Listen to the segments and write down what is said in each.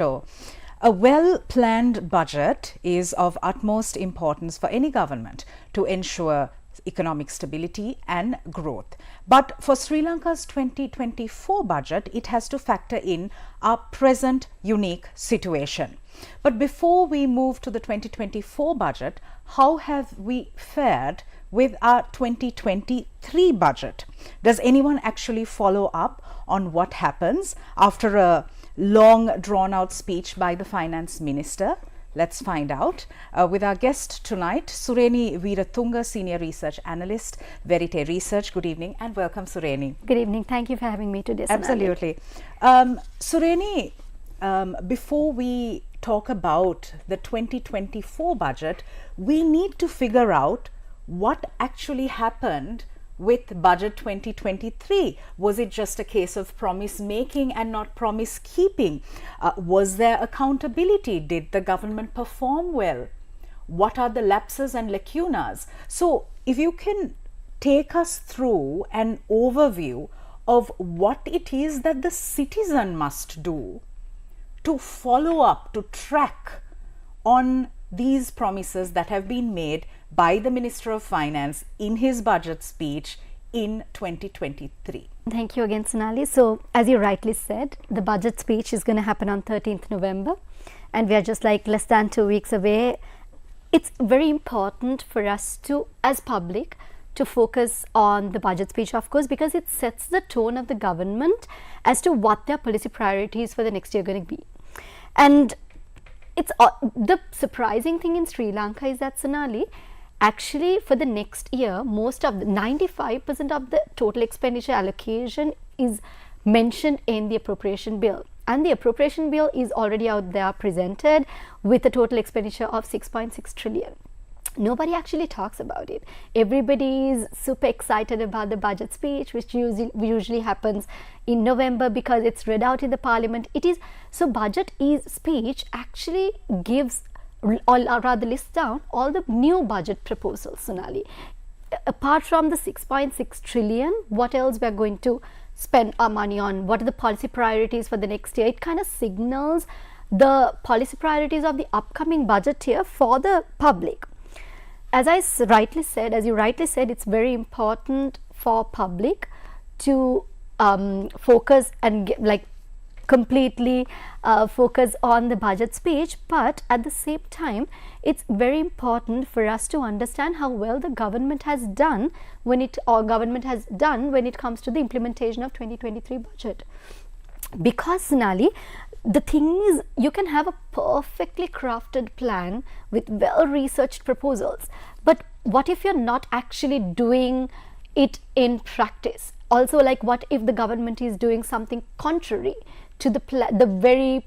Sure. A well-planned budget is of utmost importance for any government to ensure economic stability and growth. But for Sri Lanka's 2024 budget, it has to factor in our present unique situation. But before we move to the 2024 budget, how have we fared with our 2023 budget? Does anyone actually follow up on what happens after a long drawn-out speech by the finance minister? Let's find out with our guest tonight, Sureni Weerathunga, Senior Research Analyst, Verite Research. Good evening and welcome, Sureni. Good evening. Thank you for having me today. Absolutely. Sureni, before we talk about the 2024 budget, we need to figure out what actually happened with budget 2023. Was it just a case of promise making and not promise keeping? Was there accountability? Did the government perform well? What are the lapses and lacunas? So if you can take us through an overview of what it is that the citizen must do to follow up, to track on these promises that have been made by the Minister of Finance in his budget speech in 2023. Thank you again, Sonali. So, as you rightly said, the budget speech is going to happen on 13th November, and we are just like less than 2 weeks away. It's very important for us to, as public, to focus on the budget speech, of course, because it sets the tone of the government as to what their policy priorities for the next year are going to be. And it's the surprising thing in Sri Lanka is that, Sonali, actually for the next year, most of the 95% of the total expenditure allocation is mentioned in the appropriation bill, and the appropriation bill is already out there presented with a total expenditure of 6.6 trillion. Nobody actually talks about it. Everybody is super excited about the budget speech, which usually happens in November because it's read out in the parliament. It is so budget speech actually gives, or rather lists down all the new budget proposals, Sonali. Apart from the 6.6 trillion, what else we're going to spend our money on? What are the policy priorities for the next year? It kind of signals the policy priorities of the upcoming budget year for the public. As you rightly said, it's very important for public to focus and completely focus on the budget speech, but at the same time, it's very important for us to understand how well the government has done when it comes to the implementation of 2023 budget. Because, Sonali, the thing is, you can have a perfectly crafted plan with well-researched proposals, but what if you're not actually doing it in practice? Also, like, what if the government is doing something contrary to the very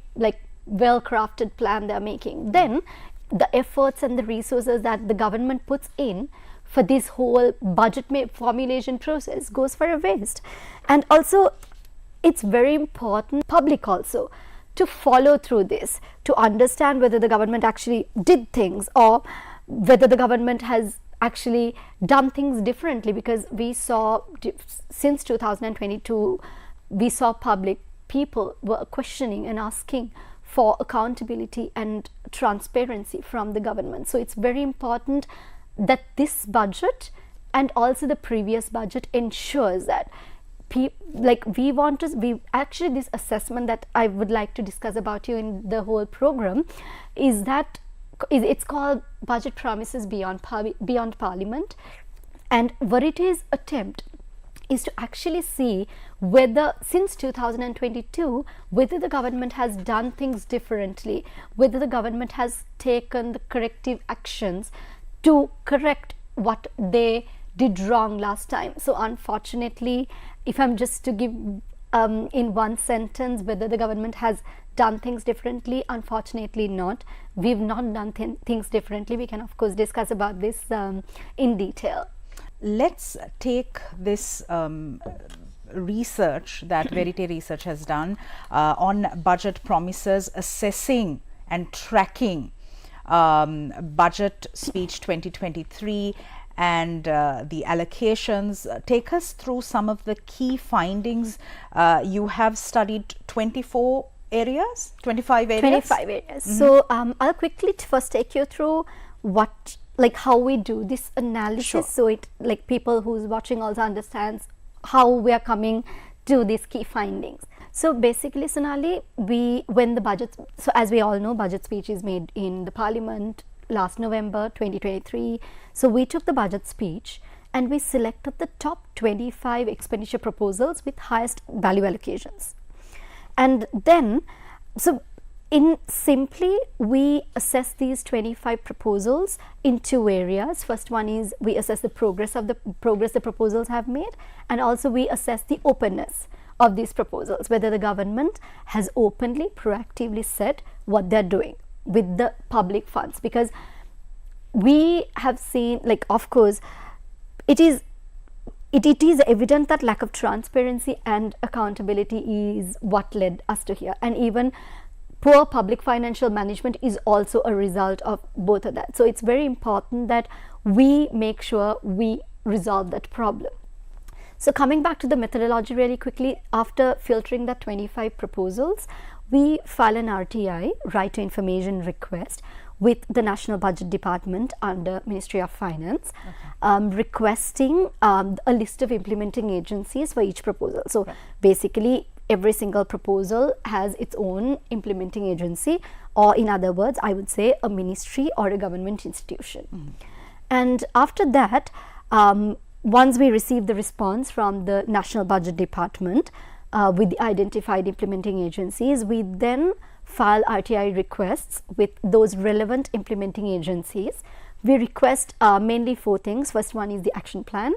well-crafted plan they're making? Then the efforts and the resources that the government puts in for this whole budget formulation process goes for a waste. And also, it's very important, public also, to follow through this, to understand whether the government actually did things or whether the government has actually done things differently, because we saw since 2022, we saw people were questioning and asking for accountability and transparency from the government. So it's very important that this budget and also the previous budget ensures that this assessment that I would like to discuss about you in the whole program it's called Budget Promises Beyond Parliament, and what it is attempt is to actually see whether since 2022 whether the government has done things differently, whether the government has taken the corrective actions to correct what they did wrong last time. So unfortunately, if I'm just to give in one sentence whether the government has done things differently, unfortunately not. We've not done things differently. We can of course discuss about this in detail. Let's take this research that Verite Research has done on budget promises, assessing and tracking budget speech 2023 and the allocations. Take us through some of the key findings. You have studied 24 areas, 25 areas? 25 areas. So I'll quickly first take you through what, like how we do this analysis, Sure. so it, like people who's watching also understands how we are coming to these key findings. So basically, Sonali, when the budget, so as we all know, budget speech is made in the Parliament last November 2023. So we took the budget speech and we selected the top 25 expenditure proposals with highest value allocations. And then, so in simply, we assess these 25 proposals in two areas. First one is we assess the progress the proposals have made, and also we assess the openness of these proposals, whether the government has openly, proactively said what they're doing with the public funds. Because we have seen, like, of course, it is evident that lack of transparency and accountability is what led us to here, and even poor public financial management is also a result of both of that. So it's very important that we make sure we resolve that problem. So coming back to the methodology really quickly, after filtering the 25 proposals, we file an RTI, right to information request, with the National Budget Department under Ministry of Finance, requesting a list of implementing agencies for each proposal. So basically, every single proposal has its own implementing agency, or in other words, I would say a ministry or a government institution. And after that, once we receive the response from the National Budget Department with the identified implementing agencies, we then file RTI requests with those relevant implementing agencies. We request mainly four things. First one is the action plan,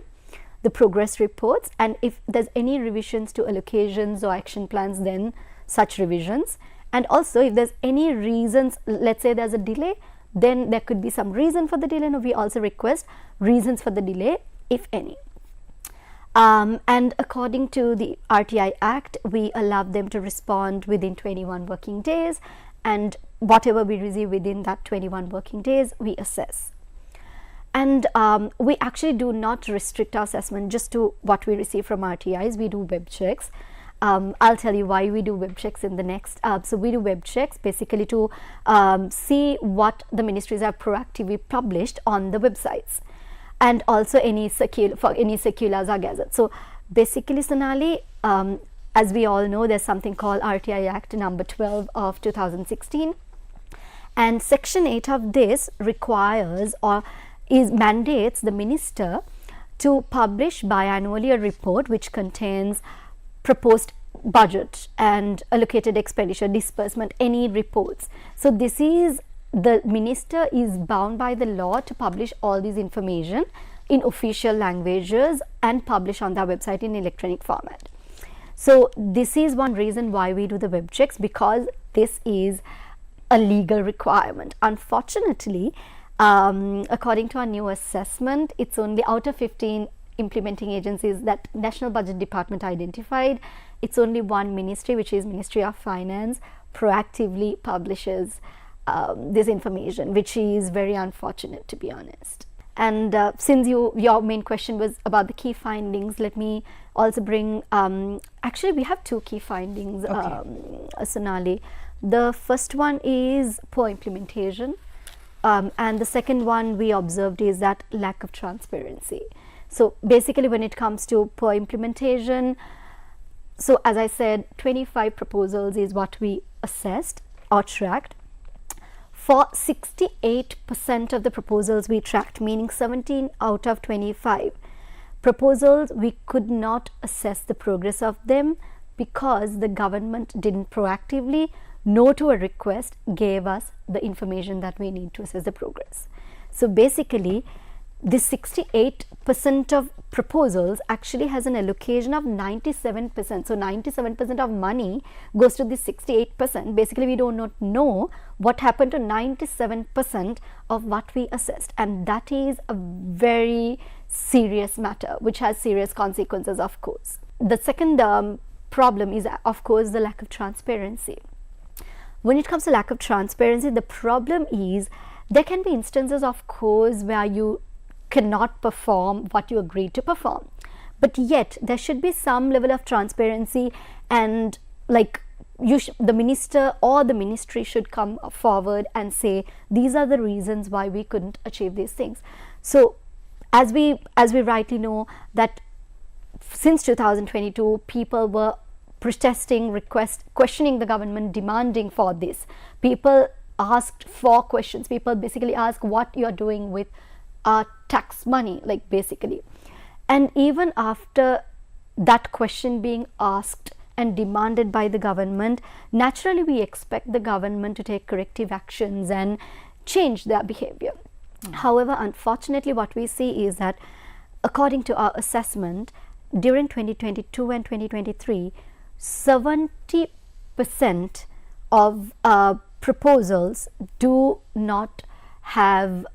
the progress reports, and if there's any revisions to allocations or action plans, then such revisions. And also if there's any reasons, let's say there's a delay, then there could be some reason for the delay, and we also request reasons for the delay, if any. And according to the RTI Act, we allow them to respond within 21 working days, and whatever we receive within that 21 working days, we assess. And we actually do not restrict our assessment just to what we receive from RTIs. We do web checks. I'll tell you why we do web checks in the next. So we do web checks basically to see what the ministries have proactively published on the websites, and also any circulars or gazettes. So basically, Sonali, as we all know, there's something called RTI Act number 12 of 2016, and section 8 of this requires or mandates the minister to publish biannually a report which contains proposed budget and allocated expenditure, disbursement, any reports. So this is, the minister is bound by the law to publish all these information in official languages and publish on their website in electronic format. So this is one reason why we do the web checks, because this is a legal requirement. Unfortunately, according to our new assessment, it's only out of 15 implementing agencies that National Budget Department identified, it's only one ministry, which is Ministry of Finance, proactively publishes this information, which is very unfortunate, to be honest. And since your main question was about the key findings, let me also bring, actually we have two key findings, Sonali. The first one is poor implementation, and the second one we observed is that lack of transparency. So basically, when it comes to poor implementation, so as I said, 25 proposals is what we assessed or tracked. For 68% of the proposals we tracked, meaning 17 out of 25 proposals, we could not assess the progress of them because the government didn't proactively, no to a request, gave us the information that we need to assess the progress. So basically, this 68% of proposals actually has an allocation of 97%. So 97% of money goes to this 68%. Basically, we do not know what happened to 97% of what we assessed, and that is a very serious matter which has serious consequences, of course. The second problem is, of course, the lack of transparency. When it comes to lack of transparency, the problem is there can be instances, of course, where you cannot perform what you agreed to perform, but yet there should be some level of transparency, and like the minister or the ministry should come forward and say these are the reasons why we couldn't achieve these things. So as we rightly know that since 2022 people were protesting, questioning the government, demanding for this. People asked for questions. People basically ask what you're doing with our tax money, like basically. And even after that question being asked and demanded by the government, naturally we expect the government to take corrective actions and change their behavior. However, unfortunately, what we see is that according to our assessment, during 2022 and 2023, 70% of proposals do not have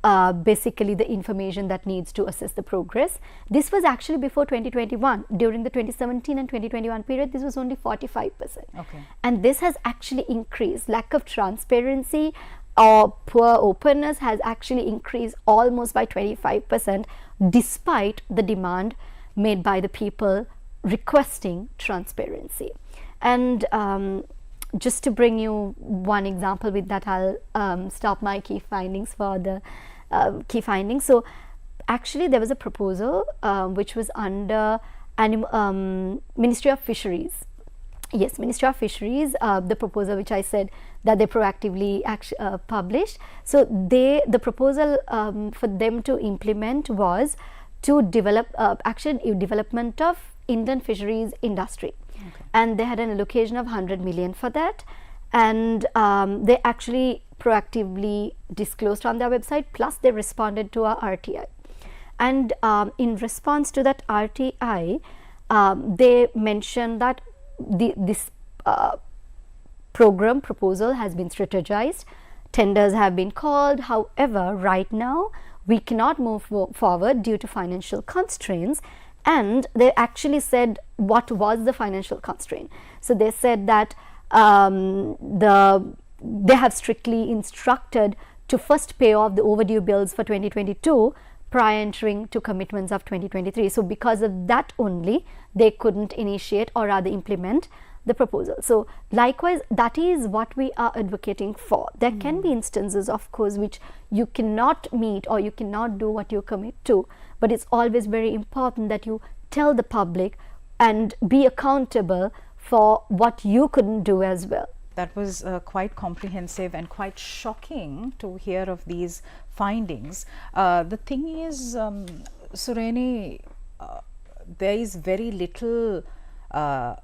basically the information that needs to assess the progress. This was actually before 2021. During the 2017 and 2021 period, this was only 45%. Okay. And this has actually increased. Lack of transparency or poor openness has actually increased almost by 25%, despite the demand made by the people requesting transparency. And just to bring you one example with that, I'll stop my key findings for the key findings. So actually there was a proposal which was under Ministry of Fisheries. Yes, Ministry of Fisheries, the proposal which I said that they proactively published. So the proposal for them to implement was to develop actually development of Indian fisheries industry. Okay. And they had an allocation of 100 million for that, and they actually proactively disclosed on their website, plus they responded to our RTI. And in response to that RTI, they mentioned that this program proposal has been strategized, tenders have been called. However, right now we cannot move forward due to financial constraints. And they actually said what was the financial constraint. So they said that they have strictly instructed to first pay off the overdue bills for 2022 prior entering to commitments of 2023. So because of that only, they couldn't initiate or rather implement the proposal. So likewise, that is what we are advocating for. There can be instances, of course, which you cannot meet or you cannot do what you commit to, but it's always very important that you tell the public and be accountable for what you couldn't do as well. That was quite comprehensive and quite shocking to hear of these findings. The thing is, Sureni, there is very little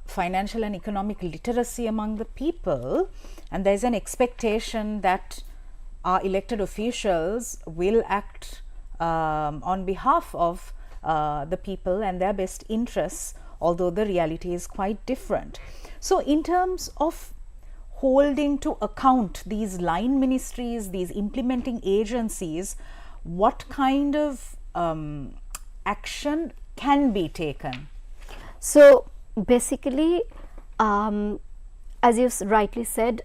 financial and economic literacy among the people, and there is an expectation that our elected officials will act on behalf of the people and their best interests, although the reality is quite different. So in terms of holding to account these line ministries, these implementing agencies, what kind of action can be taken? So basically, as you rightly said,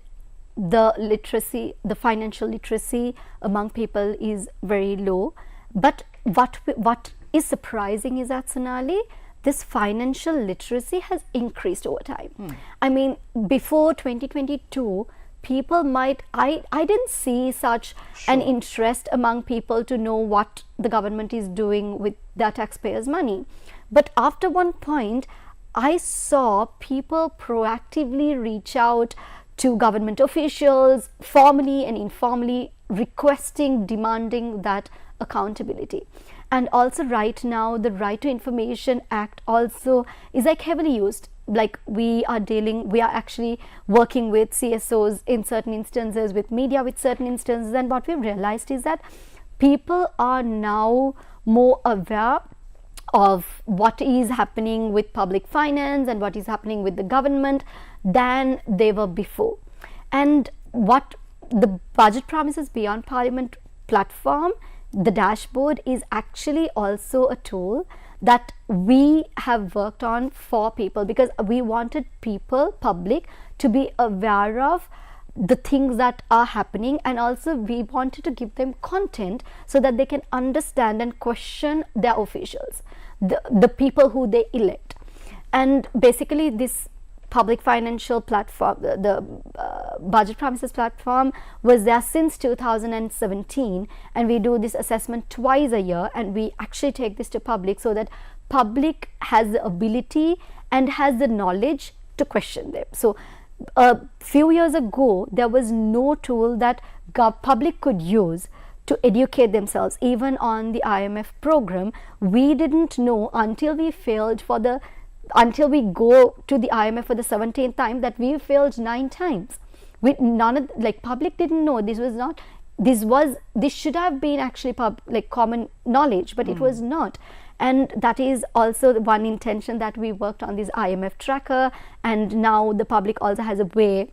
the literacy, the financial literacy among people is very low. But what is surprising is that, Sonali, this financial literacy has increased over time. I mean, before 2022, people might, I didn't see such an interest among people to know what the government is doing with their taxpayers' money. But after one point, I saw people proactively reach out to government officials, formally and informally, requesting, demanding that accountability. And also right now, the Right to Information Act also is like heavily used. Like we are actually working with CSOs in certain instances, with media with certain instances, and what we've realized is that people are now more aware of what is happening with public finance and what is happening with the government than they were before. And what the Budget Promises Beyond Parliament platform, the dashboard, is actually also a tool that we have worked on for people, because we wanted people, public, to be aware of the things that are happening, and also we wanted to give them content so that they can understand and question their officials, the people who they elect. And basically this public financial platform, the budget promises platform was there since 2017, and we do this assessment twice a year, and we actually take this to public so that public has the ability and has the knowledge to question them. So a few years ago there was no tool that public could use to educate themselves. Even on the IMF program, we didn't know until we until we go to the IMF for the 17th time that we failed 9 times. Public didn't know. This should have been actually common knowledge, but it was not. And that is also the one intention that we worked on this IMF tracker, and now the public also has a way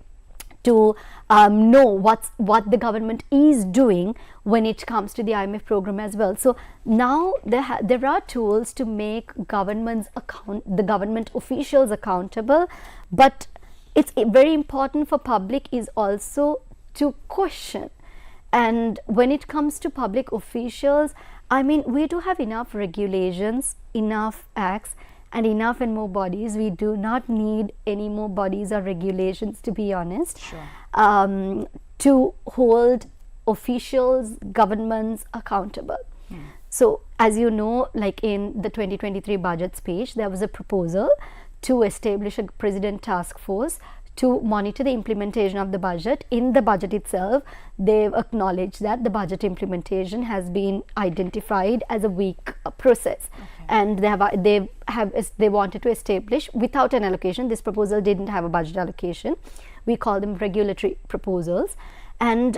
to know what the government is doing when it comes to the IMF program as well. So now there are tools to make the government officials accountable, but it's very important for public is also to question. And when it comes to public officials, I mean, we do have enough regulations, enough acts, and enough and more bodies. We do not need any more bodies or regulations, to be honest. Sure. To hold officials, governments accountable. So as you know, like in the 2023 budget speech, there was a proposal to establish a president task force to monitor the implementation of the budget. In the budget itself, they've acknowledged that the budget implementation has been identified as a weak process. Okay. And they wanted to establish without an allocation. This proposal didn't have a budget allocation. We call them regulatory proposals, and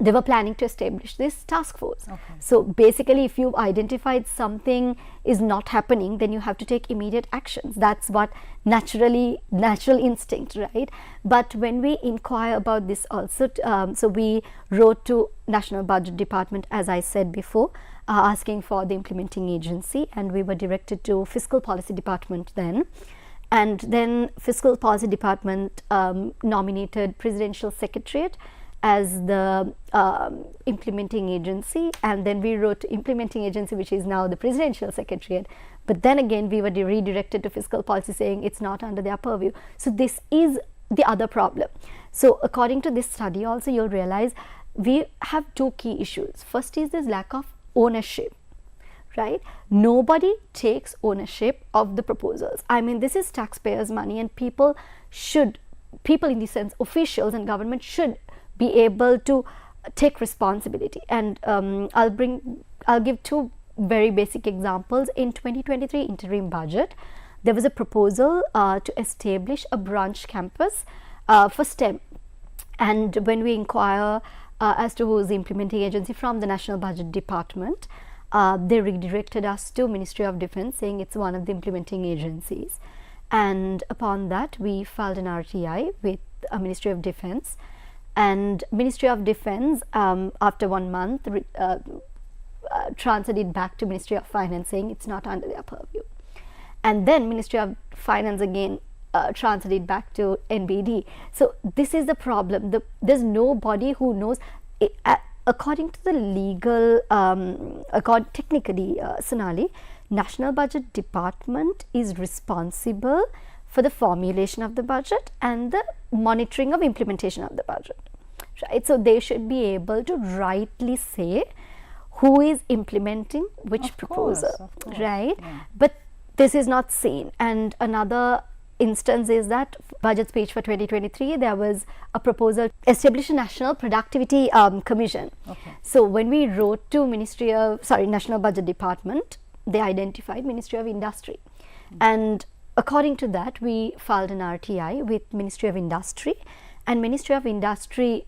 they were planning to establish this task force. Okay. So basically, if you've identified something is not happening, then you have to take immediate actions. That's what natural instinct, right? But when we inquire about this also, so we wrote to National Budget Department, as I said before, asking for the implementing agency, and we were directed to Fiscal Policy Department then. And then Fiscal Policy Department nominated Presidential Secretariat as the implementing agency, and then we wrote to implementing agency, which is now the Presidential Secretariat. But then again, we were redirected to Fiscal Policy, saying it's not under their purview. So this is the other problem. So according to this study also, you'll realize we have 2 key issues. First is this lack of ownership, right? Nobody takes ownership of the proposals. I mean, this is taxpayers' money, and people in the sense officials and government should be able to take responsibility. And I'll give 2 very basic examples. In 2023 interim budget, there was a proposal to establish a branch campus for STEM. And when we inquire as to who is the implementing agency from the National Budget Department, they redirected us to Ministry of Defence, saying it's one of the implementing agencies. And upon that, we filed an RTI with Ministry of Defence. And Ministry of Defence, after 1 month, transferred it back to Ministry of Finance, saying it's not under their purview. And then Ministry of Finance again transferred it back to NBD. So this is the problem. There's nobody who knows. According to the legal, technically, Sonali, National Budget Department is responsible for the formulation of the budget and the monitoring of implementation of the budget, right? So they should be able to rightly say who is implementing which proposal, right? Yeah. But this is not seen. And another instance is that budget speech for 2023, there was a proposal to establish a National Productivity Commission. Okay. So when we wrote to National Budget Department, they identified Ministry of Industry. And according to that, we filed an RTI with Ministry of Industry, and Ministry of Industry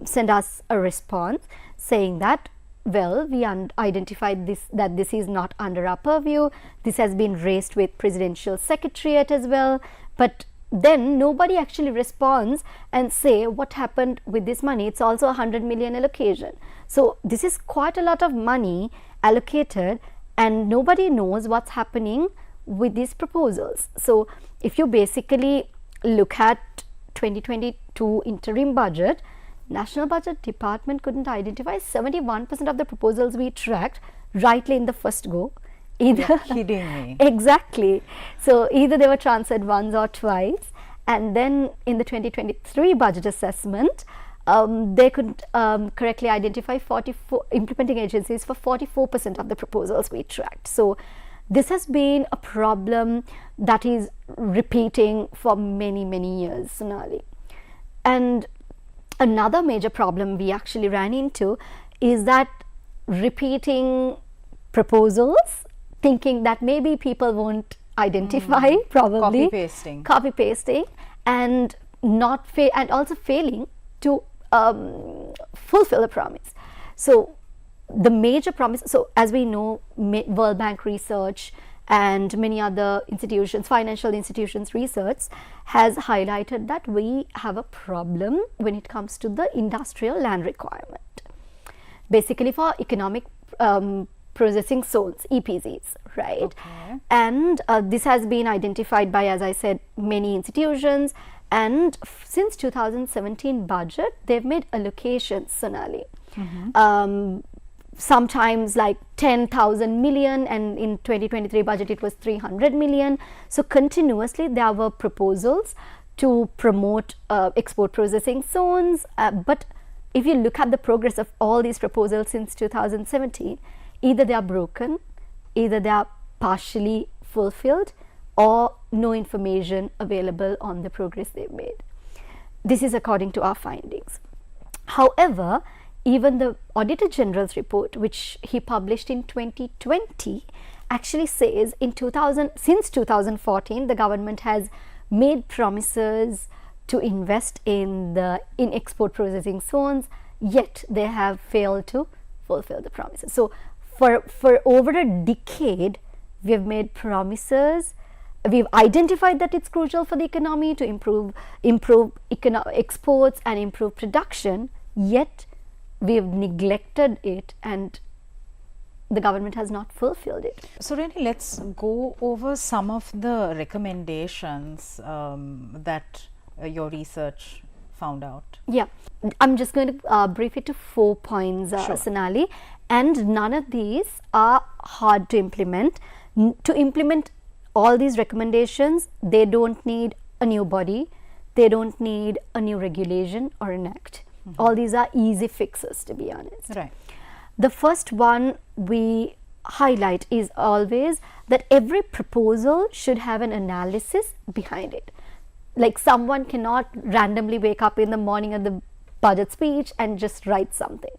sent us a response saying that, well, we identified that this is not under our purview. This has been raised with Presidential Secretariat as well, but then nobody actually responds and say what happened with this money. It's also 100 million allocation. So this is quite a lot of money allocated, and nobody knows what's happening with these proposals. So if you basically look at 2022 interim budget, National Budget Department couldn't identify 71% of the proposals we tracked rightly in the first go, You're kidding me. Exactly. So either they were transferred once or twice, and then in the 2023 budget assessment, they could correctly identify 44 implementing agencies for 44% of the proposals we tracked. So this has been a problem that is repeating for many, many years, Sonali. And another major problem we actually ran into is that repeating proposals, thinking that maybe people won't identify, probably copy pasting, and and also failing to fulfill the promise. So the major promise, so as we know, World Bank research and many other institutions, financial institutions research has highlighted that we have a problem when it comes to the industrial land requirement, basically for economic processing zones, EPZs, right? Okay. And this has been identified by, as I said, many institutions, and since 2017 budget, they've made allocations, Sonali. Sometimes like 10,000 million, and in 2023 budget it was 300 million. So continuously there were proposals to promote export processing zones, but if you look at the progress of all these proposals since 2017, either they are broken, either they are partially fulfilled, or no information available on the progress they've made. This is according to our findings. However, even the Auditor General's report, which he published in 2020, actually says since 2014 the government has made promises to invest in export processing zones, yet they have failed to fulfill the promises. So for over a decade we have made promises. We've identified that it's crucial for the economy to improve exports and improve production, yet we've neglected it and the government has not fulfilled it. So Sureni, let's go over some of the recommendations that your research found out. Yeah, I'm just going to brief it to 4 points, Sure. Sonali, and none of these are hard to implement. To implement all these recommendations, they don't need a new body, they don't need a new regulation or an act. All these are easy fixes, to be honest. Right. The first one we highlight is always that every proposal should have an analysis behind it. Like, someone cannot randomly wake up in the morning at the budget speech and just write something.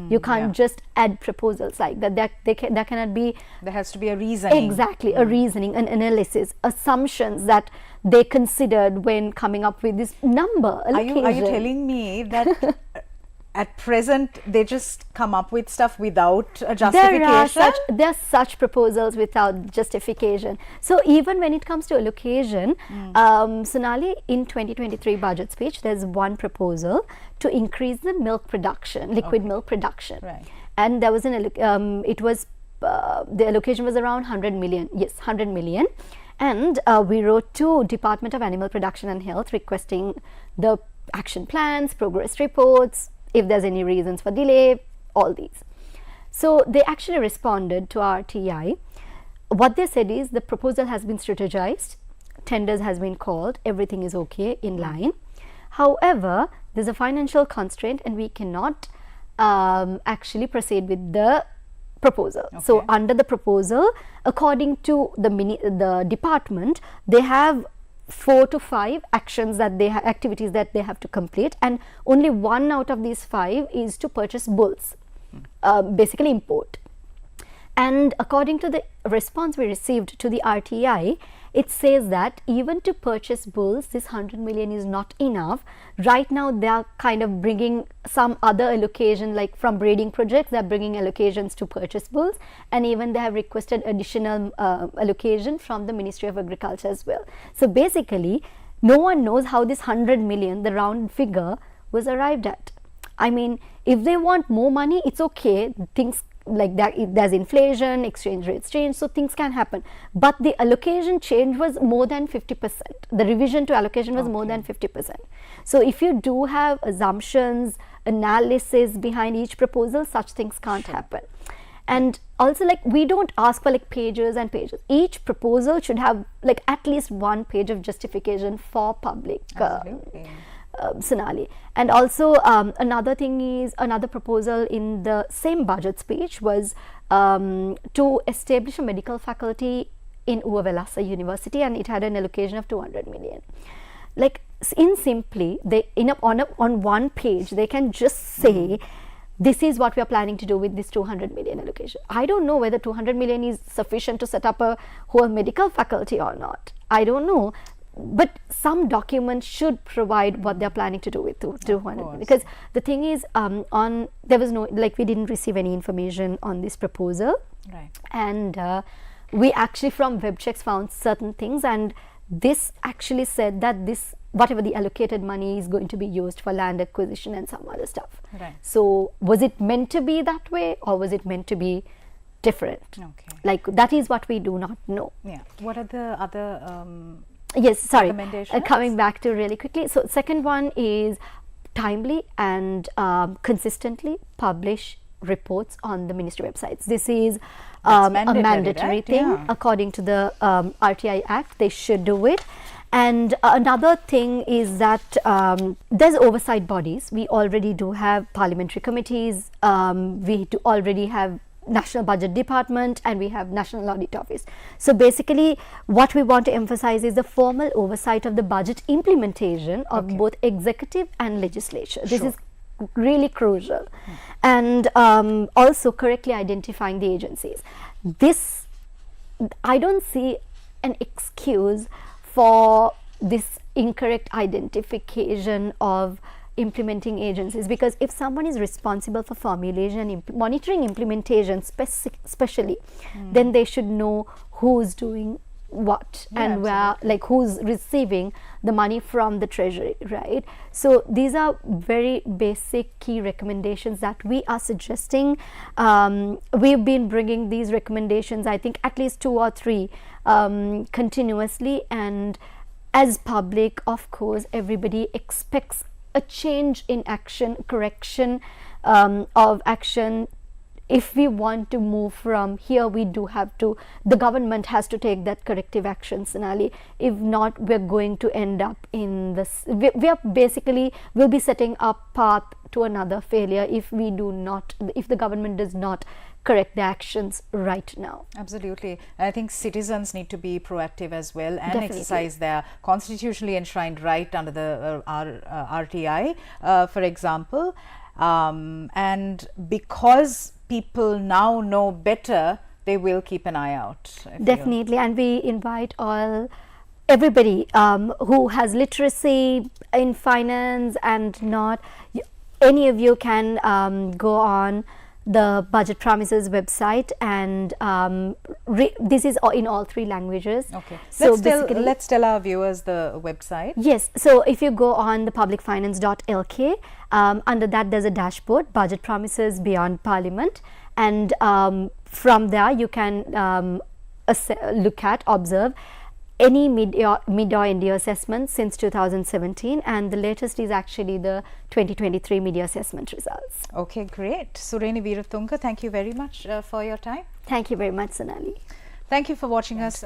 You can't just add proposals like that. That cannot be. There has to be a reasoning. Exactly, a reasoning, an analysis, assumptions that they considered when coming up with this number. Are you telling me that at present they just come up with stuff without a justification? There are such proposals without justification. So even when it comes to allocation, Sonali, in 2023 budget speech, there's one proposal to increase the milk production, liquid milk production. Right. And there was the allocation was around 100 million. Yes, 100 million. And we wrote to Department of Animal Production and Health requesting the action plans, progress reports, if there's any reasons for delay, all these. So they actually responded to our TI. What they said is the proposal has been strategized, tenders has been called, everything is okay, in line. However, there's a financial constraint and we cannot actually proceed with the proposal. Okay. So under the proposal, according to the department, they have 4 to 5 actions that activities that they have to complete, and only 1 out of these 5 is to purchase bulls, basically import. And according to the response we received to the RTI, it says that even to purchase bulls, this 100 million is not enough. Right now they are kind of bringing some other allocation, like from breeding projects, they are bringing allocations to purchase bulls, and even they have requested additional allocation from the Ministry of Agriculture as well. So basically no one knows how this 100 million, the round figure, was arrived at. I mean, if they want more money, it's okay, things like that, there's inflation, exchange rates change, so things can happen, but the allocation change was more than 50%. The revision to allocation was more than 50%. So if you do have assumptions, analysis behind each proposal, such things can't happen. And also, like, we don't ask for like pages and pages. Each proposal should have like at least 1 page of justification for public. Sonali. And also another thing is, another proposal in the same budget speech was to establish a medical faculty in Uvavelasa University, and it had an allocation of 200 million. Like, in simply, they on 1 page they can just say, this is what we are planning to do with this 200 million allocation. I don't know whether 200 million is sufficient to set up a whole medical faculty or not. I don't know. But some documents should provide what they're planning to do with 200 million. Because the thing is, there was no, like, we didn't receive any information on this proposal. Right. And we actually from web checks found certain things, and this actually said that this, whatever the allocated money is going to be used for land acquisition and some other stuff. Right. So was it meant to be that way, or was it meant to be different? Okay. Like, that is what we do not know. Yeah. What are the other yes, sorry, recommendations? coming back to really quickly. So second one is timely and consistently publish reports on the ministry websites. This is a mandatory right? thing. Yeah. According to the RTI Act, they should do it. And another thing is that there's oversight bodies. We already do have parliamentary committees. We do already have National Budget Department, and we have National Audit Office. So basically what we want to emphasize is the formal oversight of the budget implementation of both executive and legislature. This is really crucial. And also correctly identifying the agencies. This, I don't see an excuse for this incorrect identification of implementing agencies, because if someone is responsible for formulation and monitoring implementation especially, then they should know who's doing what and where, like, who's receiving the money from the treasury, right? So these are very basic key recommendations that we are suggesting. We've been bringing these recommendations, I think at least 2 or 3 continuously, and as public, of course, everybody expects a change in action, correction of action. If we want to move from here, we do have to, the government has to take that corrective action, Sonali. If not, we're going to end up in this, we are basically, we'll be setting up path to another failure if we do not, if the government does not correct the actions right now. Absolutely. I think citizens need to be proactive as well and Definitely. exercise their constitutionally enshrined right under the RTI, for example. And because people now know better, they will keep an eye out. Definitely. And we invite everybody who has literacy in finance and not, any of you can go on the Budget Promises website, and this is in all 3 languages. Okay. So let's tell our viewers the website. Yes. So if you go on the publicfinance.lk, under that there's a dashboard, Budget Promises Beyond Parliament, and from there you can observe any mid or end year assessment since 2017, and the latest is actually the 2023 mid-year assessment results. Okay, great. Sureni Weerathunga, thank you very much for your time. Thank you very much, Sonali. Thank you for watching us.